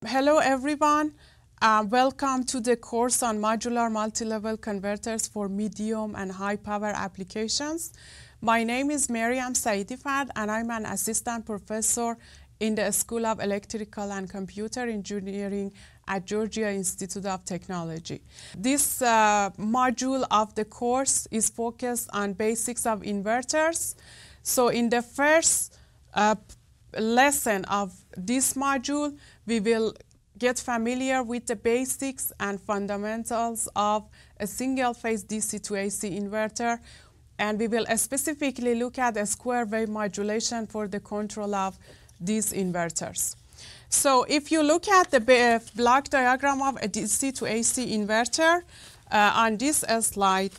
Hello everyone. Welcome to the course on modular multi-level converters for medium and high power applications. My name is Maryam Saidifard and I'm an assistant professor in the School of Electrical and Computer Engineering at Georgia Institute of Technology. This module of the course is focused on basics of inverters. So in the first lesson of this module, we will get familiar with the basics and fundamentals of a single-phase DC to AC inverter, and we will specifically look at a square wave modulation for the control of these inverters. So if you look at the block diagram of a DC to AC inverter on this slide,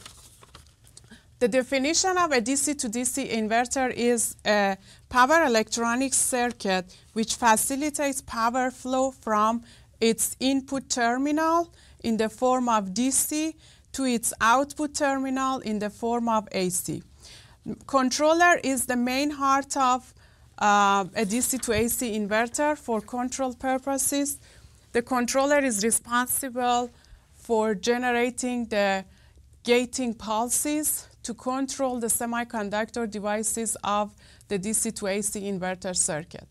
the definition of a DC to DC inverter is a power electronics circuit which facilitates power flow from its input terminal in the form of DC to its output terminal in the form of AC. Controller is the main heart of a DC to AC inverter for control purposes. The controller is responsible for generating the gating pulses to control the semiconductor devices of the DC to AC inverter circuit.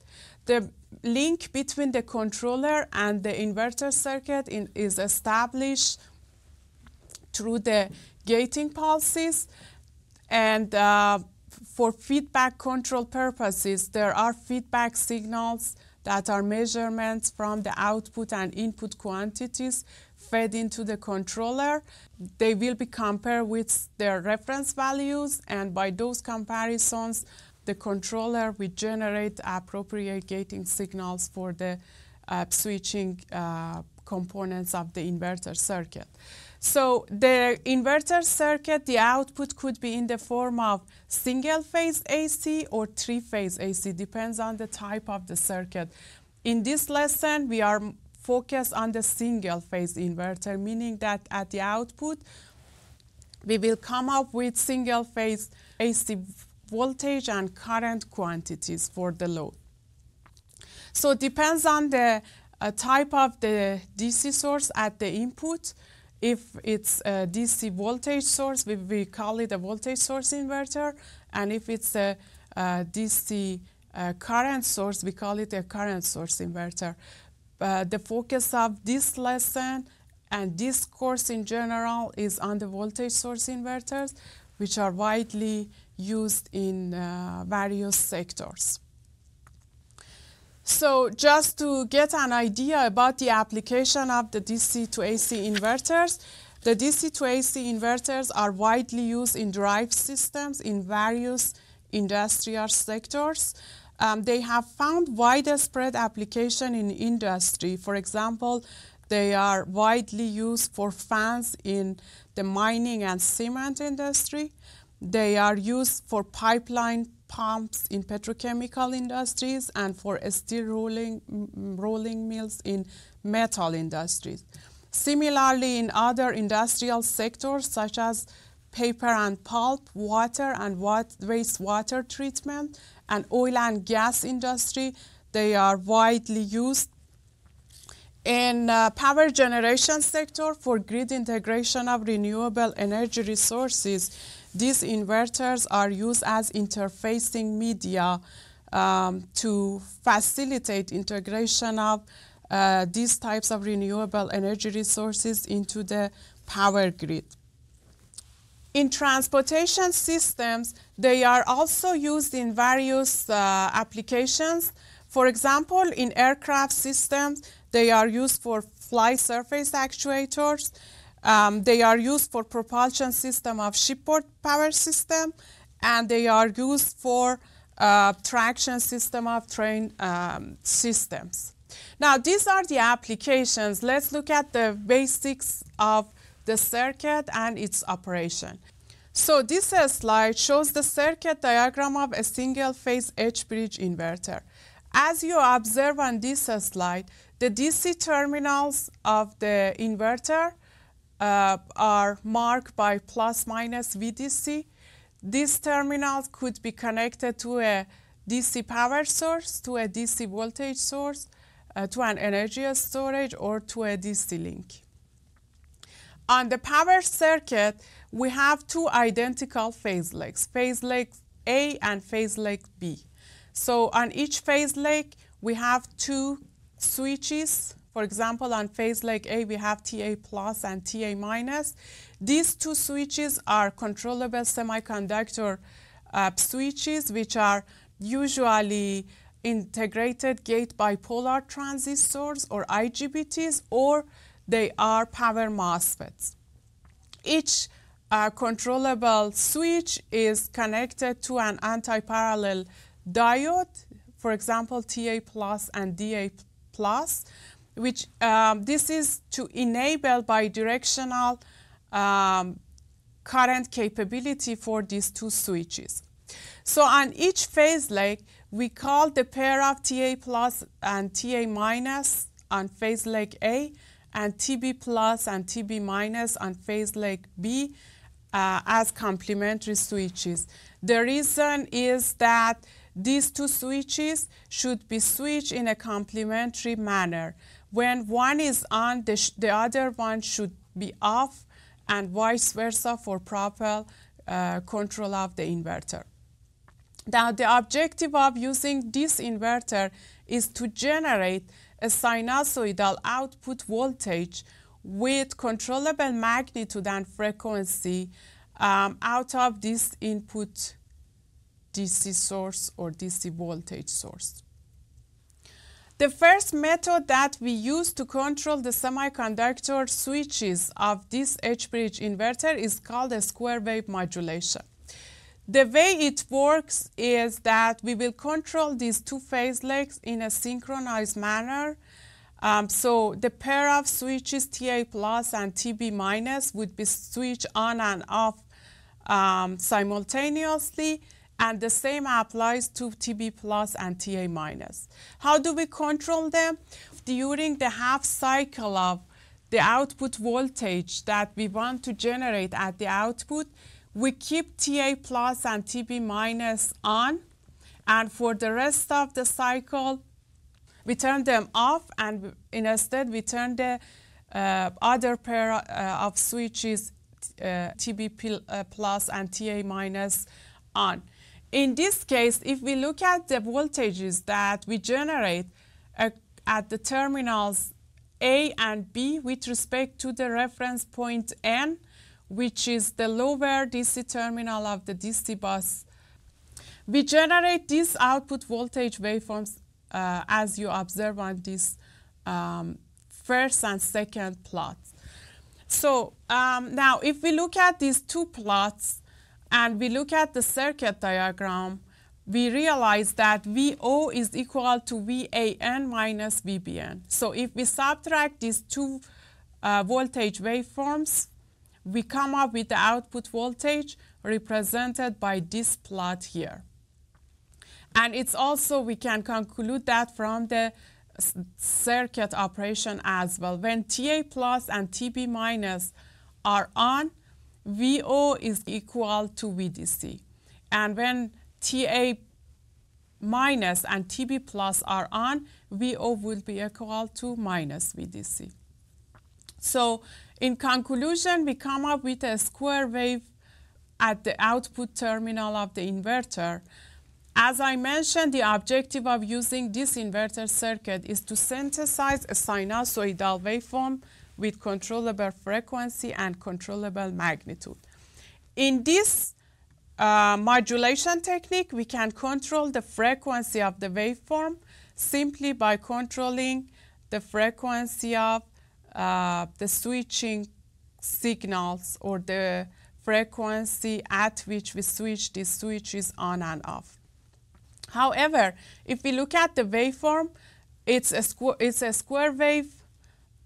The link between the controller and the inverter circuit is established through the gating pulses, and for feedback control purposes, there are feedback signals that are measurements from the output and input quantities fed into the controller. They will be compared with their reference values, and by those comparisons, the controller will generate appropriate gating signals for the switching components of the inverter circuit. So the inverter circuit, the output could be in the form of single-phase AC or three-phase AC, depends on the type of the circuit. In this lesson, we are focused on the single-phase inverter, meaning that at the output, we will come up with single-phase AC voltage and current quantities for the load. So it depends on the type of the DC source at the input. If it's a DC voltage source, we call it a voltage source inverter. And if it's a DC current source, we call it a current source inverter. The focus of this lesson and this course in general is on the voltage source inverters, which are widely used in various sectors. So just to get an idea about the application of the DC to AC inverters, the DC to AC inverters are widely used in drive systems in various industrial sectors. They have found widespread application in industry. For example, they are widely used for fans in the mining and cement industry. They are used for pipeline pumps in petrochemical industries and for steel rolling mills in metal industries. Similarly, in other industrial sectors such as paper and pulp, water and wastewater treatment, and oil and gas industry, they are widely used. In power generation sector for grid integration of renewable energy resources, these inverters are used as interfacing media to facilitate integration of these types of renewable energy resources into the power grid. In transportation systems, they are also used in various applications. For example, in aircraft systems, they are used for fly surface actuators. They are used for propulsion system of shipboard power system, and they are used for traction system of train systems. Now, these are the applications. Let's look at the basics of the circuit and its operation. So this slide shows the circuit diagram of a single-phase H-bridge inverter. As you observe on this slide, the DC terminals of the inverter are marked by plus minus VDC. These terminals could be connected to a DC power source, to a DC voltage source, to an energy storage or to a DC link. On the power circuit, we have two identical phase legs, phase leg A and phase leg B. So on each phase leg, we have two switches. For example, on phase leg A, we have TA plus and TA minus. These two switches are controllable semiconductor switches, which are usually integrated gate bipolar transistors or IGBTs, or they are power MOSFETs. Each controllable switch is connected to an anti-parallel diode, for example, TA plus and DA plus, which this is to enable bidirectional current capability for these two switches. So on each phase leg, we call the pair of TA plus and TA minus on phase leg A and TB plus and TB minus on phase leg B as complementary switches. The reason is that these two switches should be switched in a complementary manner. When one is on, the other one should be off, and vice versa for proper control of the inverter. Now, the objective of using this inverter is to generate a sinusoidal output voltage with controllable magnitude and frequency out of this input DC source or DC voltage source. The first method that we use to control the semiconductor switches of this H-bridge inverter is called a square wave modulation. The way it works is that we will control these two phase legs in a synchronized manner. So the pair of switches TA plus and TB minus would be switched on and off simultaneously, and the same applies to TB plus and TA minus. How do we control them? During the half cycle of the output voltage that we want to generate at the output, we keep TA plus and TB minus on, and for the rest of the cycle, we turn them off, and instead we turn the other pair of switches, TB plus and TA minus, on. In this case, if we look at the voltages that we generate at the terminals A and B with respect to the reference point N, which is the lower DC terminal of the DC bus, we generate these output voltage waveforms as you observe on this first and second plots. So now if we look at these two plots and we look at the circuit diagram, we realize that VO is equal to VAN minus VBN. So if we subtract these two voltage waveforms, we come up with the output voltage represented by this plot here. And it's also, we can conclude that from the circuit operation as well. When TA plus and TB minus are on, VO is equal to VDC. And when TA minus and TB plus are on, VO will be equal to minus VDC. So in conclusion, we come up with a square wave at the output terminal of the inverter. As I mentioned, the objective of using this inverter circuit is to synthesize a sinusoidal waveform with controllable frequency and controllable magnitude. In this modulation technique, we can control the frequency of the waveform simply by controlling the frequency of the switching signals, or the frequency at which we switch these switches on and off. However, if we look at the waveform, it's a square wave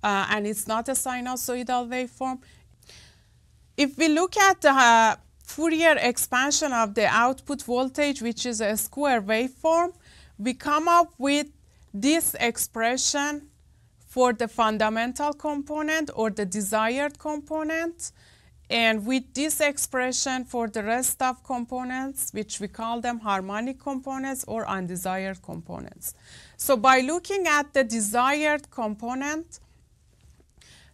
and it's not a sinusoidal waveform. If we look at the Fourier expansion of the output voltage, which is a square waveform, we come up with this expression for the fundamental component or the desired component And with this expression for the rest of components, which we call them harmonic components or undesired components. So by looking at the desired component,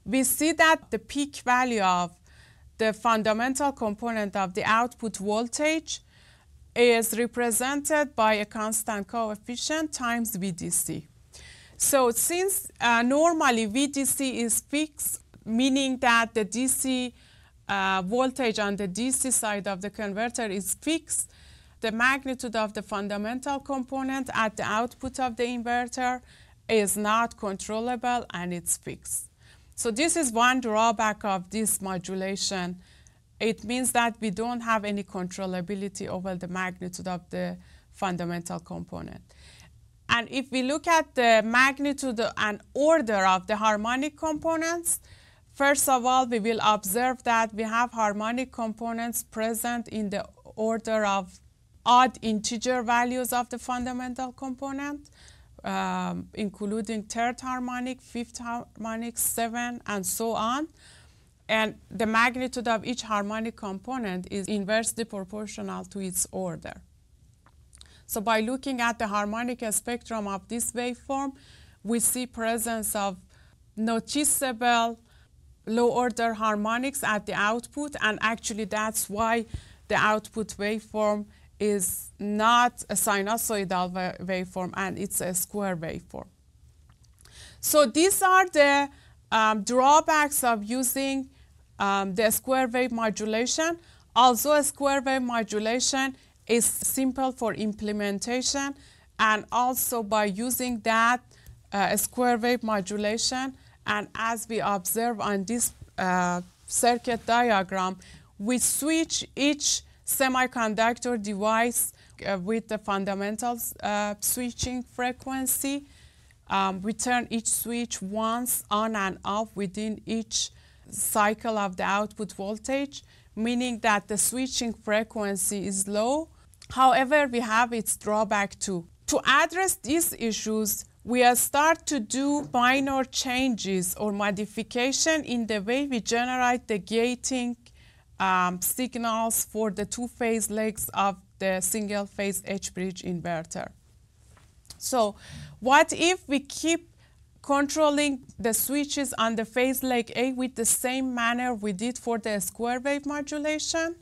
we see that the peak value of the fundamental component of the output voltage is represented by a constant coefficient times VDC. So since normally VDC is fixed, meaning that the DC voltage on the DC side of the converter is fixed, the magnitude of the fundamental component at the output of the inverter is not controllable and it's fixed. So this is one drawback of this modulation. It means that we don't have any controllability over the magnitude of the fundamental component. And if we look at the magnitude and order of the harmonic components, first of all, we will observe that we have harmonic components present in the order of odd integer values of the fundamental component, including third harmonic, fifth harmonic, 7, and so on. And the magnitude of each harmonic component is inversely proportional to its order. So by looking at the harmonic spectrum of this waveform, we see presence of noticeable low-order harmonics at the output, and actually that's why the output waveform is not a sinusoidal waveform and it's a square waveform. So these are the drawbacks of using the square wave modulation. Also, a square wave modulation is simple for implementation, and also by using that square wave modulation, and as we observe on this circuit diagram, we switch each semiconductor device with the fundamental switching frequency. We turn each switch once on and off within each cycle of the output voltage, meaning that the switching frequency is low. However, we have its drawback too. To address these issues, we start to do minor changes or modification in the way we generate the gating signals for the two-phase legs of the single-phase H-bridge inverter. So what if we keep controlling the switches on the phase leg A with the same manner we did for the square wave modulation?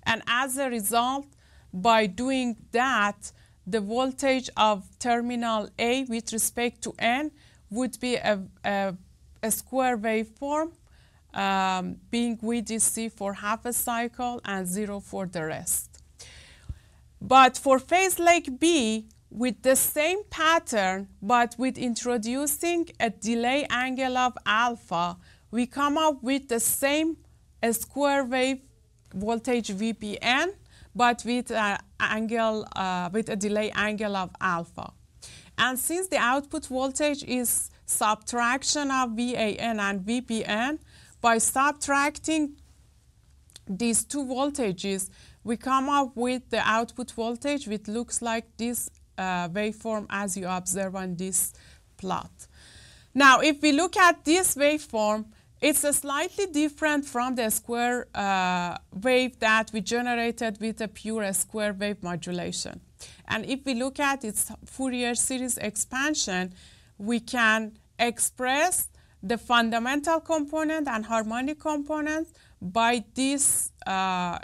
And as a result, by doing that, the voltage of terminal A with respect to N would be a square waveform, being VDC for half a cycle and 0 for the rest. But for phase leg B, with the same pattern, but with introducing a delay angle of alpha, we come up with the same square wave voltage VBN, but with a delay angle of alpha. And since the output voltage is subtraction of VAN and VBN, by subtracting these two voltages, we come up with the output voltage, which looks like this waveform as you observe on this plot. Now, if we look at this waveform, it's slightly different from the square wave that we generated with a pure square wave modulation. And if we look at its Fourier series expansion, we can express the fundamental component and harmonic component by this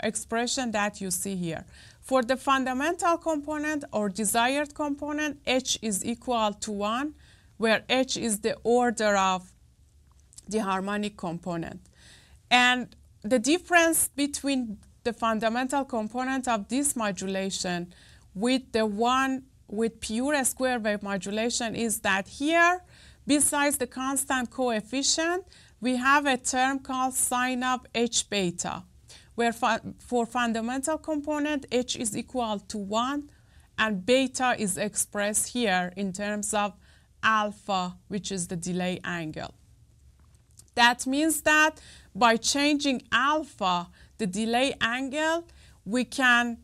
expression that you see here. For the fundamental component or desired component, H is equal to 1, where H is the order of the harmonic component. And the difference between the fundamental component of this modulation with the one with pure square wave modulation is that here, besides the constant coefficient, we have a term called sine of H beta, where for fundamental component, H is equal to 1, and beta is expressed here in terms of alpha, which is the delay angle. That means that by changing alpha, the delay angle, we can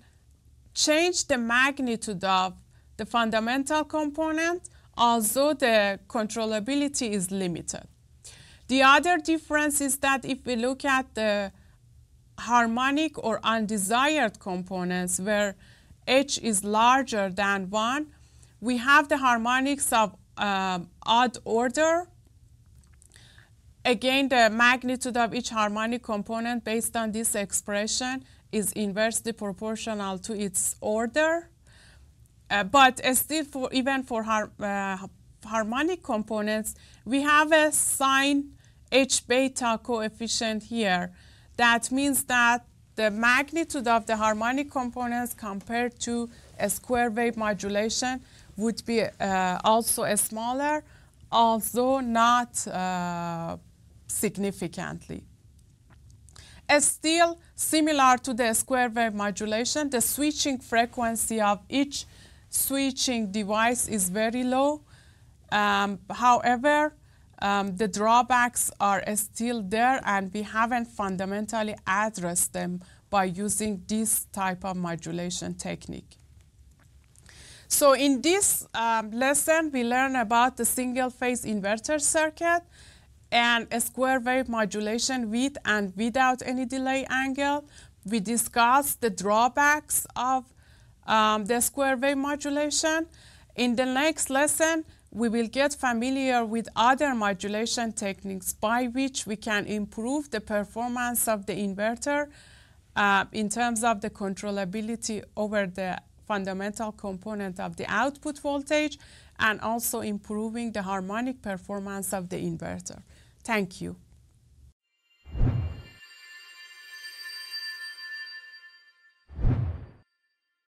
change the magnitude of the fundamental component, although the controllability is limited. The other difference is that if we look at the harmonic or undesired components where H is larger than 1, we have the harmonics of odd order. Again, the magnitude of each harmonic component based on this expression is inversely proportional to its order. But still, even for harmonic components, we have a sine H beta coefficient here. That means that the magnitude of the harmonic components compared to a square wave modulation would be also smaller, although not significantly. Still, similar to the square wave modulation, the switching frequency of each switching device is very low. However, the drawbacks are still there, and we haven't fundamentally addressed them by using this type of modulation technique. So in this lesson, we learn about the single-phase inverter circuit and a square wave modulation with and without any delay angle. We discussed the drawbacks of the square wave modulation. In the next lesson, we will get familiar with other modulation techniques by which we can improve the performance of the inverter in terms of the controllability over the fundamental component of the output voltage, and also improving the harmonic performance of the inverter. Thank you.